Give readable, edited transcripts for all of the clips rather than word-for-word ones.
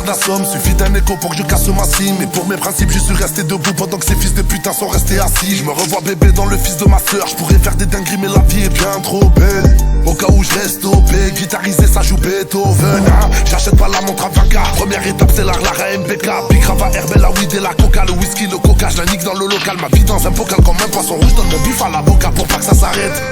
la somme. Suffit d'un écho pour que je casse ma cime. Et pour mes principes je suis resté debout pendant que ces fils de putain sont restés assis. Je me revois bébé dans le fils de ma sœur. Je pourrais faire des dingueries mais la vie est bien trop belle. Au cas où je reste OP, guitarisé ça joue Beethoven hein. J'achète pas la montre à 20K. Première étape c'est la MBK. Picrava, Herbel, la weed et la coca. Le whisky, le coca, je la nique dans le local. Ma vie dans un bocal comme un poisson rouge. Donne mon bif à l'avocat pour pas que ça s'arrête.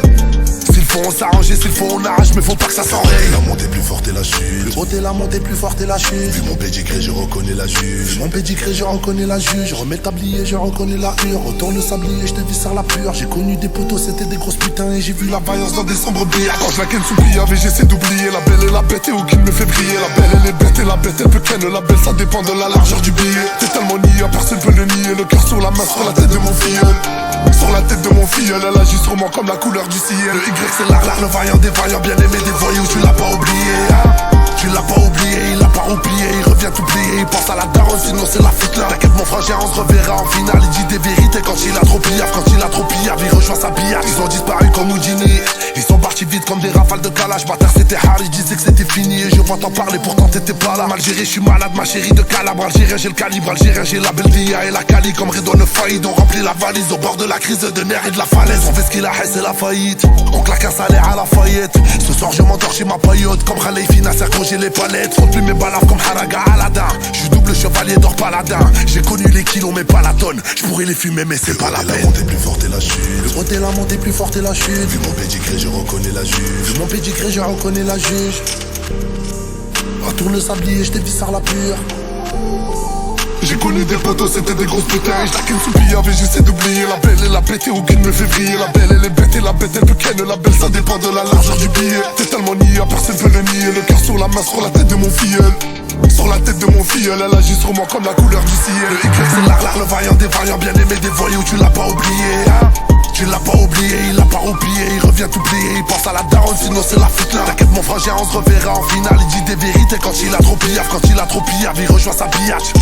S'il faut on s'arrange, s'il faut on arrache, mais faut pas que ça s'enraye. La montée plus forte et la chute. Le haut et la montée plus forte et la chute. Vu mon pédigré, je reconnais la juge. Vu mon pédigré, je reconnais la juge. Je remets le tablier, je reconnais la hure. Retourne le sablier, je te visse sur la pure. J'ai connu des poteaux, c'était des grosses putains. Et j'ai vu la vaillance dans des sombres billes. Quand je la ken sous piave, j'essaie d'oublier. La belle et la bête et aucune me fait briller. La belle elle est bête et la bête elle peut ken. La belle ça dépend de la largeur du billet. T'es tellement niais, personne peut le nier. Le cœur sur la main, sur la tête de mon filleul. Sur la tête de mon filleul, elle agit sur moi comme la couleur du ciel. Le Y c'est l'art, le vaillant des vaillants, bien aimé des voyous, tu l'as pas oublié hein. Tu l'as pas oublié, il l'a pas oublié, il revient t'oublier, il pense à la daronne, sinon c'est la fête là. T'inquiète mon frangin, on se reverra en finale, il dit des vérités quand il a trop piaf, quand il a trop piaf, il rejoint sa billard. Ils ont disparu comme Houdini, ils sont partis vite comme des rafales de calage. Bâtard c'était hard, ils disaient que c'était fini et je vois t'en parler, pourtant t'étais pas là. Algérie, je suis malade, ma chérie de Calabre. Algérien, j'ai le calibre, Algérien, j'ai la Beldia et la Cali. Comme Redouane Faïd, on remplit la valise au bord de la crise de nerfs et de la falaise. On fait ce qu'il a, c'est la faillite, on claque un salaire à la faillette. Ce soir je m'endors chez ma paillote, comme Khalifi Nasser quand j'ai les palettes. Faut plus mes balafres comme Haraga Aladdin. Je suis double chevalier d'or paladin. J'ai connu les kilos mais pas la tonne. Je pourrais les fumer mais c'est pas la peine. La montée plus forte et la chute. Le haut et la montée plus forte et la chute. Vu mon pédigré, je reconnais la juge. Vu mon pédigré, je reconnais la juge. Retourne le sablier, je dévisse sur la pure. J'ai connu des potos, c'était des grosses putains. Et je la ken sous piave et j'essaie d'oublier. La belle et la bête et aucune me fait vriller. La belle elle est bête et la bête elle peut ken. La belle ça dépend de la largeur du billet. T'es tellement niais, personne peut le nier. Le cœur sur la main, sur la tête de mon filleul. Sur la tête de mon filleul, elle agit sur moi comme la couleur du ciel. Le Y c'est l'art, le vaillant des vaillants, bien aimé des voyous, tu l'as pas oublié hein. Tu l'as pas oublié, il l'a pas oublié, il revient t'oublier, il pense à la daronne, sinon c'est la fête là. T'inquiète mon frangin, on se reverra en finale, il dit des vérités quand il a trop piaf, quand il a trop piaf, il rejoint sa biatch.